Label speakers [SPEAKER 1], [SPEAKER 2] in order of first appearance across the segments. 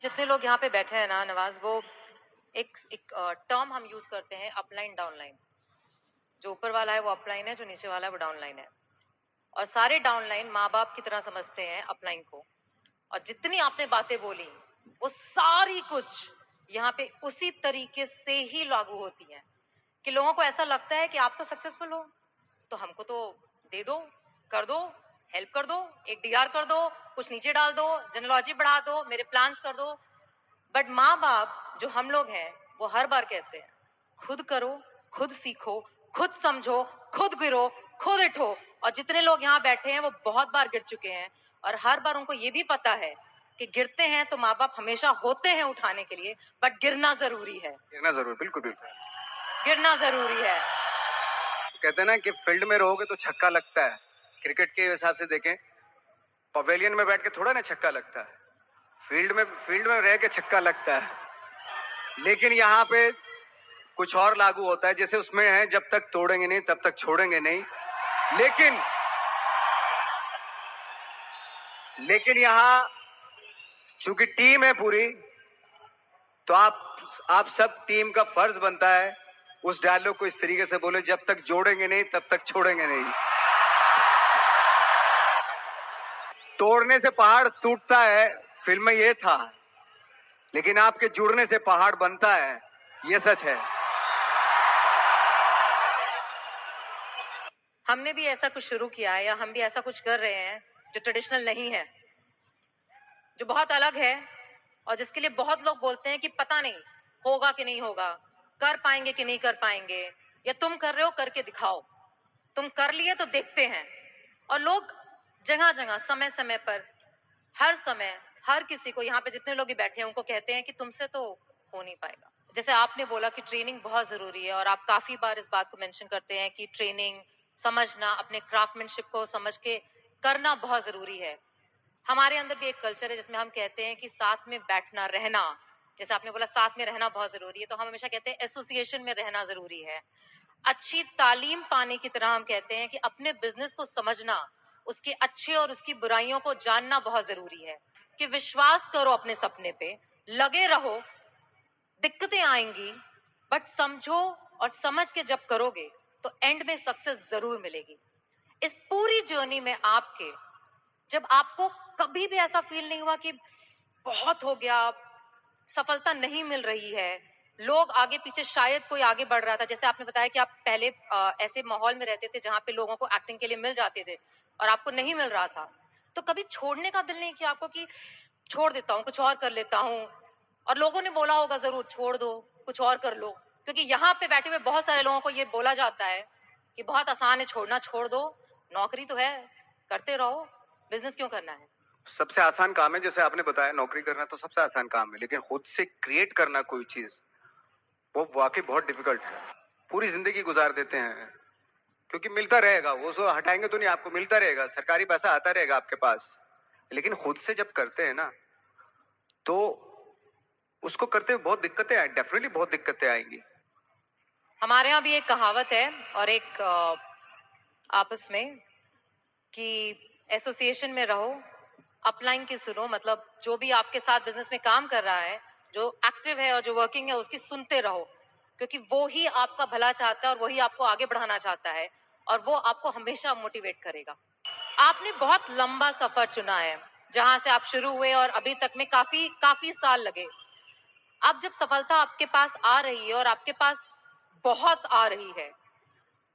[SPEAKER 1] जितने लोग यहाँ पे बैठे हैं ना नवाज, वो एक टर्म हम यूज करते हैं, अपलाइन डाउनलाइन। जो ऊपर वाला है वो अपलाइन है, जो नीचे वाला है वो डाउनलाइन है। और सारे डाउनलाइन माँ बाप की तरह समझते हैं अपलाइन को। और जितनी आपने बातें बोली वो सारी कुछ यहाँ पे उसी तरीके से ही लागू होती हैं कि लोगों को ऐसा लगता है कि आप तो सक्सेसफुल हो तो हमको तो दे दो, कर दो, हेल्प कर दो, एक डीआर कर दो, कुछ नीचे डाल दो, जेनोलॉजी बढ़ा दो, मेरे प्लान्स कर दो। बट माँ बाप जो हम लोग हैं वो हर बार कहते हैं खुद करो, खुद सीखो, खुद समझो, खुद गिरो, खुद उठो। और जितने लोग यहाँ बैठे हैं वो बहुत बार गिर चुके हैं और हर बार उनको ये भी पता है कि गिरते हैं तो माँ बाप हमेशा होते हैं उठाने के लिए, बट गिरना जरूरी है।
[SPEAKER 2] गिरना जरूर, बिल्कुल बिल्कुल
[SPEAKER 1] गिरना जरूरी है।
[SPEAKER 2] कहते हैं ना कि फील्ड में रहोगे तो छक्का लगता है। क्रिकेट के हिसाब से देखें, पवेलियन में बैठ के थोड़ा ना छक्का लगता है, फील्ड में रह के छक्का लगता है। लेकिन यहाँ पे कुछ और लागू होता है, जैसे उसमें है जब तक तोड़ेंगे नहीं तब तक छोड़ेंगे नहीं। लेकिन यहाँ चूंकि टीम है पूरी, तो आप सब टीम का फर्ज बनता है उस डायलॉग को इस तरीके से बोले, जब तक जोड़ेंगे नहीं तब तक छोड़ेंगे नहीं। तोड़ने से पहाड़ टूटता है, फिल्म में ये था, लेकिन आपके जुड़ने से पहाड़ बनता है, ये सच है।
[SPEAKER 1] हमने भी ऐसा कुछ शुरू किया है या हम भी ऐसा कुछ कर रहे हैं जो ट्रेडिशनल नहीं है, जो बहुत अलग है और जिसके लिए बहुत लोग बोलते हैं कि पता नहीं होगा कि नहीं होगा, कर पाएंगे कि नहीं कर पाएंगे, या तुम कर रहे हो करके दिखाओ, तुम कर लिए तो देखते हैं। और लोग जगह जगह समय समय पर हर समय हर किसी को, यहाँ पे जितने लोग भी बैठे हैं उनको कहते हैं कि तुमसे तो हो नहीं पाएगा। जैसे आपने बोला कि ट्रेनिंग बहुत जरूरी है और आप काफी बार इस बात को मेंशन करते हैं कि ट्रेनिंग समझना, अपने क्राफ्टमैनशिप को समझ के करना बहुत जरूरी है। हमारे अंदर भी एक कल्चर है जिसमें हम कहते हैं कि साथ में बैठना, रहना, जैसे आपने बोला साथ में रहना बहुत जरूरी है, तो हम हमेशा कहते हैं एसोसिएशन में रहना जरूरी है। अच्छी तालीम पाने की तरह हम कहते हैं कि अपने बिजनेस को समझना, उसके अच्छे और उसकी बुराइयों को जानना बहुत जरूरी है। कि विश्वास करो अपने सपने पे, लगे रहो, दिक्कतें आएंगी, बट समझो और समझ के जब करोगे तो एंड में सक्सेस जरूर मिलेगी। इस पूरी जर्नी में आपके, जब आपको कभी भी ऐसा फील नहीं हुआ कि बहुत हो गया, सफलता नहीं मिल रही है, लोग आगे पीछे, शायद कोई आगे बढ़ रहा था, जैसे आपने बताया कि आप पहले ऐसे माहौल में रहते थे जहां पे लोगों को एक्टिंग के लिए मिल जाते थे और आपको नहीं मिल रहा था, तो कभी छोड़ने का दिल नहीं किया आपको कि छोड़ देता हूँ, कुछ और कर लेता हूँ? और लोगों ने बोला होगा जरूर छोड़ दो, कुछ और कर लो, क्योंकि यहाँ पे बैठे हुए बहुत सारे लोगों को ये बोला जाता है कि बहुत आसान है छोड़ना, छोड़ दो, नौकरी तो है, करते रहो, बिजनेस क्यों करना है?
[SPEAKER 2] सबसे आसान काम है, जैसे आपने बताया, नौकरी करना तो सबसे आसान काम है, लेकिन खुद से क्रिएट करना कोई चीज, वो वाकई बहुत डिफिकल्ट है। पूरी जिंदगी गुजार देते हैं, क्योंकि मिलता रहेगा, वो सो हटाएंगे तो नहीं, आपको मिलता रहेगा, सरकारी पैसा आता रहेगा आपके पास। लेकिन खुद से जब करते हैं ना, तो उसको करते हुए बहुत दिक्कतें आए, डेफिनेटली बहुत दिक्कतें आएंगी।
[SPEAKER 1] हमारे यहाँ भी एक कहावत है और एक आपस में कि एसोसिएशन में रहो, अपलाइन की सुनो, मतलब जो भी आपके साथ बिजनेस में काम कर रहा है, जो एक्टिव है और जो वर्किंग है, उसकी सुनते रहो, क्योंकि वो ही आपका भला चाहता है और वही आपको आगे बढ़ाना चाहता है और वो आपको हमेशा मोटिवेट करेगा। आपने बहुत लंबा सफर चुना है, जहां से आप शुरू हुए और अभी तक में काफी काफी साल लगे। अब जब सफलता आपके पास आ रही है और आपके पास बहुत आ रही है,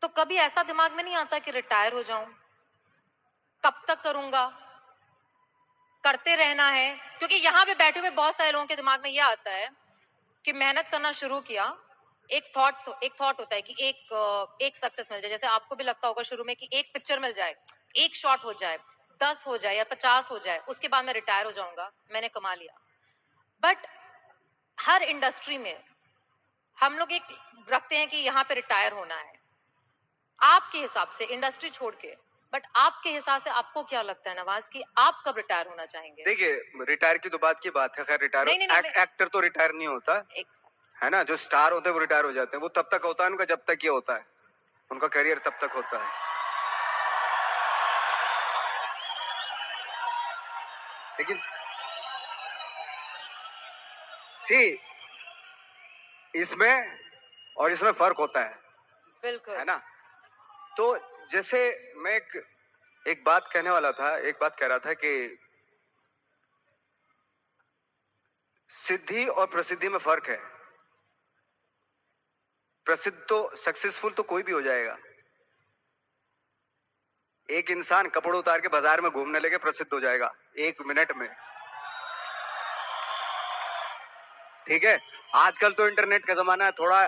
[SPEAKER 1] तो कभी ऐसा दिमाग में नहीं आता कि रिटायर हो जाऊं, कब तक करूंगा, करते रहना है? क्योंकि यहाँ पे बैठे हुए बहुत सारे लोगों के दिमाग में यह आता है कि मेहनत करना शुरू किया, एक थॉट होता है कि एक सक्सेस मिल जाए, जैसे आपको भी लगता होगा शुरू में कि एक पिक्चर मिल जाए, एक शॉट हो जाए, 10 हो जाए या 50 हो जाए, उसके बाद मैं रिटायर हो जाऊंगा, मैंने कमा लिया। बट हर इंडस्ट्री में हम लोग एक रखते हैं कि यहाँ पे रिटायर होना है। आपके हिसाब से इंडस्ट्री छोड़ के, बट आपके हिसाब से आपको क्या लगता है नवाज कि आप कब रिटायर होना चाहेंगे?
[SPEAKER 2] देखिए, रिटायर की तो बात की बात है, खैर रिटायर,
[SPEAKER 1] नहीं, नहीं, नहीं,
[SPEAKER 2] एक्टर तो रिटायर नहीं होता
[SPEAKER 1] एक
[SPEAKER 2] है ना, जो स्टार होते हैं वो रिटायर हो जाते हैं, वो तब तक होता है उनका जब तक ये होता है, उनका करियर तब तक होता है। लेकिन सी, इसमें और इसमें फर्क होता है
[SPEAKER 1] बिल्कुल।
[SPEAKER 2] ना? तो जैसे मैं एक बात कहने वाला था, एक बात कह रहा था कि सिद्धि और प्रसिद्धि में फर्क है। प्रसिद्ध तो, सक्सेसफुल तो कोई भी हो जाएगा। एक इंसान कपड़े उतार के बाजार में घूमने लगे, प्रसिद्ध हो जाएगा 1 मिनट में। ठीक है, आजकल तो इंटरनेट का जमाना है, थोड़ा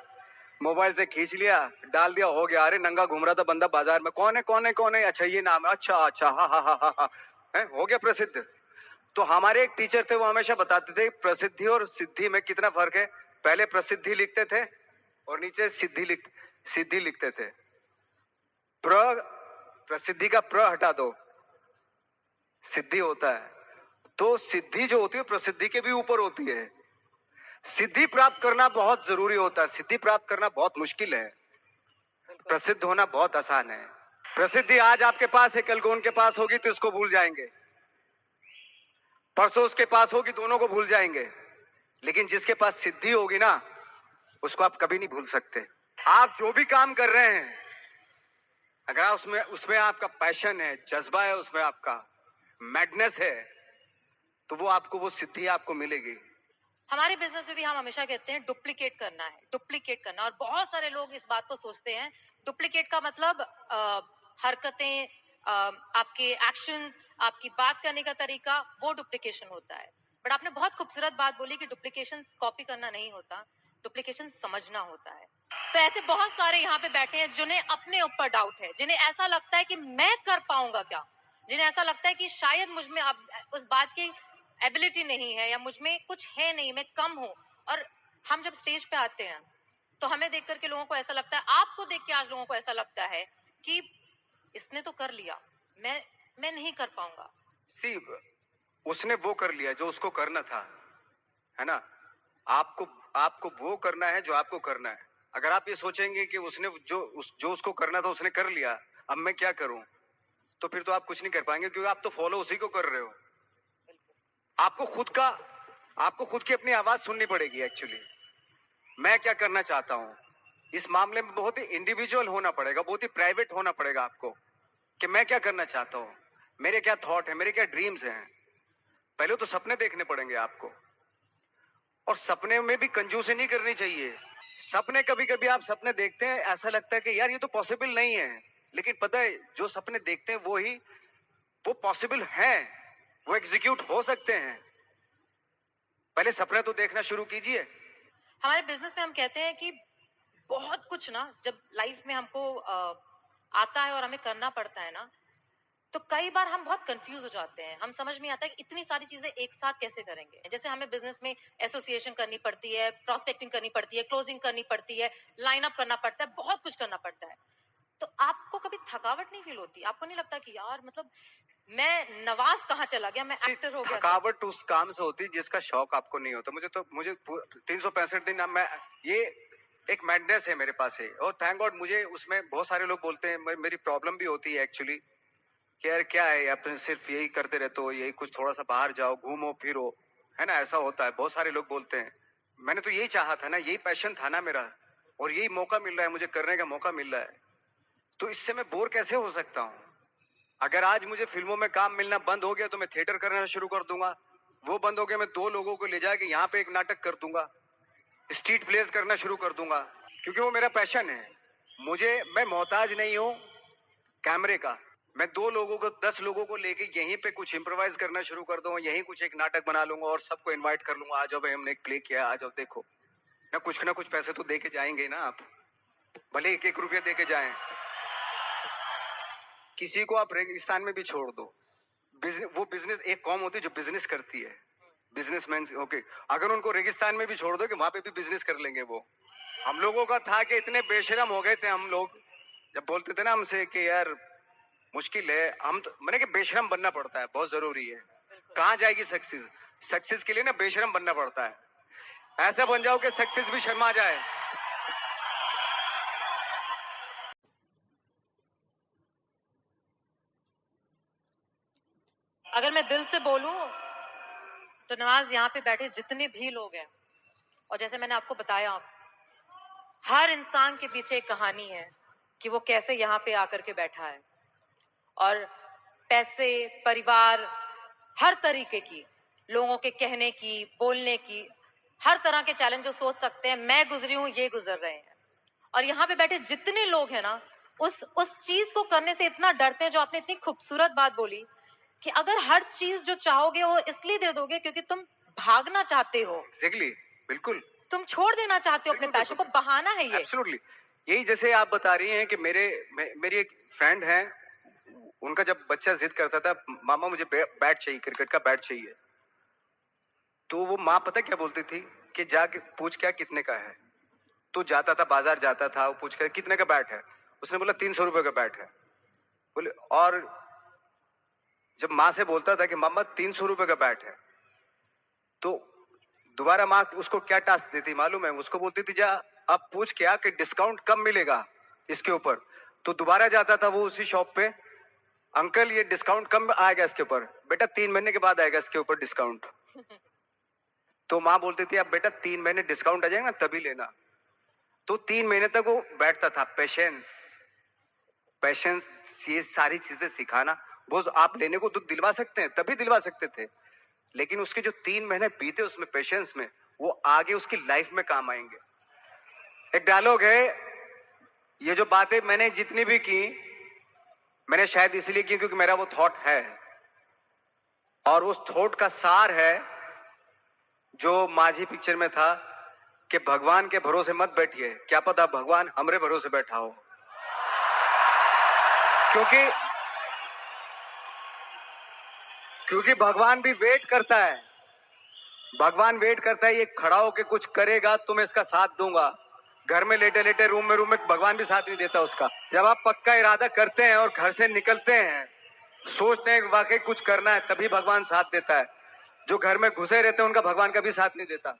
[SPEAKER 2] मोबाइल से खींच लिया, डाल दिया, हो गया। अरे नंगा घूम रहा था बंदा बाजार में, कौन है कौन है कौन है, अच्छा ये नाम है, अच्छा अच्छा, हा हा हा हा, है, हो गया प्रसिद्ध। तो हमारे एक टीचर थे, वो हमेशा बताते थे प्रसिद्धि और सिद्धि में कितना फर्क है। पहले प्रसिद्धि लिखते थे और नीचे सिद्धि लिखते थे। प्रसिद्धि का प्र हटा दो, सिद्धि होता है। तो सिद्धि जो होती है प्रसिद्धि के भी ऊपर होती है। सिद्धि प्राप्त करना बहुत जरूरी होता है, सिद्धि प्राप्त करना बहुत मुश्किल है। प्रसिद्ध होना बहुत आसान है। प्रसिद्धि आज आपके पास है, कल को उनके पास होगी तो इसको भूल जाएंगे, परसों उसके पास होगी, दोनों को भूल जाएंगे। लेकिन जिसके पास सिद्धि होगी ना, उसको आप कभी नहीं भूल सकते। आप जो भी काम कर रहे हैं, अगर आप उसमें उसमें आपका पैशन है, जज्बा है, उसमें आपका मैडनेस है, तो वो आपको, वो सिद्धि आपको मिलेगी।
[SPEAKER 1] हमारे बिजनेस में भी हम हमेशा कहते हैं डुप्लीकेट करना है, डुप्लीकेट करना। और बहुत सारे लोग इस बात को सोचते हैं। डुप्लीकेट का मतलब हरकतें, आपके एक्शंस, आपकी बात करने का तरीका, वो डुप्लीकेशन होता है। बट आपने बहुत खूबसूरत बात बोली कि डुप्लीकेशन कॉपी करना नहीं होता, डुप्लीकेशन समझना होता है। तो ऐसे बहुत सारे यहाँ पे बैठे हैं जिन्हें अपने ऊपर डाउट है, जिन्हें ऐसा लगता है कि मैं कर पाऊंगा क्या, जिन्हें ऐसा लगता है कि शायद मुझ में अब उस बात की एबिलिटी नहीं है, या मुझ में कुछ है नहीं, मैं कम हूं। और हम जब स्टेज पे आते हैं तो हमें देख करके लोगों को ऐसा लगता है, आपको देख के आज लोगों को ऐसा लगता है कि इसने तो कर लिया, मैं नहीं कर पाऊंगा।
[SPEAKER 2] सी, उसने वो कर लिया जो उसको करना था, है ना? आपको आपको वो करना है जो आपको करना है। अगर आप ये सोचेंगे कि उसने जो उसको करना था उसने कर लिया, अब मैं क्या करूं, तो फिर तो आप कुछ नहीं कर पाएंगे, क्योंकि आप तो फॉलो उसी को कर रहे हो। आपको खुद का, आपको खुद की अपनी आवाज सुननी पड़ेगी। एक्चुअली मैं क्या करना चाहता हूं, इस मामले में बहुत ही इंडिविजुअल होना पड़ेगा, बहुत ही प्राइवेट होना पड़ेगा आपको, कि मैं क्या करना चाहता हूं, मेरे क्या थॉट है, मेरे क्या ड्रीम्स हैं। पहले तो सपने देखने पड़ेंगे आपको, और सपने में भी कंजूसी नहीं करनी चाहिए। सपने, कभी कभी आप सपने देखते हैं, ऐसा लगता है कि यार ये तो पॉसिबल नहीं है, लेकिन पता है जो सपने देखते हैं वो पॉसिबल हैं, वो एग्जीक्यूट हो सकते हैं। पहले सपने तो देखना शुरू कीजिए।
[SPEAKER 1] हमारे बिजनेस में हम कहते हैं कि बहुत कुछ ना, जब लाइफ में हमको आता है और हमें करना पड़ता है ना, तो कई बार हम बहुत कंफ्यूज हो जाते हैं। हम समझ नहीं आता कि इतनी सारी चीजें एक साथ कैसे करेंगे। जैसे हमें बिजनेस में एसोसिएशन करनी पड़ती है, प्रोस्पेक्टिंग करनी पड़ती है, क्लोजिंग करनी पड़ती है, लाइन अप करना पड़ता है, बहुत कुछ करना पड़ता है। तो आपको कभी थकावट नहीं फील होती? आपको नहीं लगता कि यार मतलब मैं नवाज कहाँ चला गया, मैं एक्टर हो गया?
[SPEAKER 2] थकावट उस काम से होती है जिसका शौक आपको नहीं होता। मुझे 365 दिन, अब मैं ये एक मैडनेस है मेरे पास है, और थैंक गॉड मुझे उसमें बहुत सारे लोग बोलते हैं, मेरी प्रॉब्लम भी होती है एक्चुअली, कि यार क्या है, आप सिर्फ यही करते रहते हो, यही कुछ थोड़ा सा बाहर जाओ, घूमो फिरो, है ना? ऐसा होता है, बहुत सारे लोग बोलते हैं। मैंने तो यही चाहा था ना, यही पैशन था ना मेरा, और यही मौका मिल रहा है, मुझे करने का मौका मिल रहा है, तो इससे मैं बोर कैसे हो सकता हूँ? अगर आज मुझे फिल्मों में काम मिलना बंद हो गया तो मैं थिएटर करना शुरू कर दूंगा। वो बंद हो गया, मैं 2 लोगों को ले जाके यहाँ पे एक नाटक कर दूंगा, स्ट्रीट प्लेस करना शुरू कर दूंगा, क्योंकि वो मेरा पैशन है। मैं मोहताज नहीं हूँ कैमरे का। मैं 2 लोगों को, 10 लोगों को लेके यहीं पे कुछ इम्प्रोवाइज करना शुरू कर दूंगा, यहीं कुछ एक नाटक बना लूंगा और सबको इनवाइट कर लूंगा, आ जाओ भाई हमने एक प्ले किया, आ जाओ देखो। ना कुछ पैसे तो दे के जाएंगे ना आप, भले 1-1 रुपया दे के जाएं। किसी को आप रेगिस्तान में भी छोड़ दो, वो बिजनेस, एक कौम होती है जो बिजनेस करती है, बिजनेसमैन, ओके, अगर उनको रेगिस्तान में भी छोड़ दो कि वहां पे भी बिजनेस कर लेंगे वो। हम लोगों का था कि इतने बेशरम हो गए थे हम लोग, जब बोलते थे ना हमसे कि यार मुश्किल है, हम तो मैंने कि बेशरम बनना पड़ता है, बहुत जरूरी है। कहाँ जाएगी सक्सेस? सक्सेस के लिए ना बेशरम बनना पड़ता है, ऐसा बन जाओ कि सक्सेस भी शर्मा जाए।
[SPEAKER 1] अगर मैं दिल से बोलूं तो नवाज, यहाँ पे बैठे जितने भी लोग हैं, और जैसे मैंने आपको बताया, हर इंसान के पीछे एक कहानी है कि वो कैसे यहाँ पे आकर के बैठा है। और पैसे, परिवार, हर तरीके की, लोगों के कहने की, बोलने की, हर तरह के चैलेंज जो सोच सकते हैं, मैं गुजरी हूं, ये गुजर रहे हैं। और यहाँ पे बैठे जितने लोग हैं ना, उस चीज को करने से इतना डरते हैं। जो आपने इतनी खूबसूरत बात बोली कि अगर हर चीज जो चाहोगे वो इसलिए दे दोगे क्योंकि तुम भागना चाहते हो,
[SPEAKER 2] एग्जैक्टली, बिल्कुल।
[SPEAKER 1] तुम छोड़ देना चाहते हो अपने पैशन को, बहाना है ये।
[SPEAKER 2] एब्सोल्युटली। यही जैसे आप बता रही हैं कि मेरी एक फ्रेंड है, उनका जब बच्चा जिद करता था, मामा मुझे बैट चाहिए, क्रिकेट का बैट चाहिए, तो वो माँ पता क्या बोलती थी कि जाके पूछ क्या कितने का है। तो जाता था, बाजार जाता था, वो पूछ कर कितने का बैट है। उसने बोला 300 रुपए का बैट है। बोले, और जब माँ से बोलता था कि मामा 300 रुपए का बैट है, तो दोबारा माँ उसको क्या टास्क देती मालूम है? उसको बोलती थी जा अब पूछ क्या कि डिस्काउंट कम मिलेगा इसके ऊपर। तो दोबारा जाता था वो उसी शॉप पे, अंकल ये डिस्काउंट कम आएगा इसके ऊपर। बेटा 3 महीने के बाद आएगा इसके ऊपर डिस्काउंट। तो माँ बोलती थी अब बेटा 3 महीने डिस्काउंट आ जाएगा ना तभी लेना। तो 3 महीने तक वो बैठता था। पेशेंस, पेशेंस, ये सारी चीजें सिखाना। वो आप लेने को दुख दिलवा सकते हैं, तभी दिलवा सकते थे, लेकिन उसके जो 3 महीने बीते उसमें पेशेंस में, वो आगे उसकी लाइफ में काम आएंगे। एक डायलॉग है, ये जो बातें मैंने जितनी भी की, मैंने शायद इसलिए की क्योंकि मेरा वो थॉट है, और उस थॉट का सार है जो माझी पिक्चर में था कि भगवान के भरोसे मत बैठिए, क्या पता भगवान हमरे भरोसे बैठा हो। क्योंकि भगवान भी वेट करता है, भगवान वेट करता है, ये खड़ा होके कुछ करेगा तो मैं इसका साथ दूंगा। घर में लेटे लेटे रूम में भगवान भी साथ नहीं देता उसका। जब आप पक्का इरादा करते हैं और घर से निकलते हैं, सोचते हैं वाकई कुछ करना है, तभी भगवान साथ देता है। जो घर में घुसे रहते हैं उनका भगवान कभी साथ नहीं देता।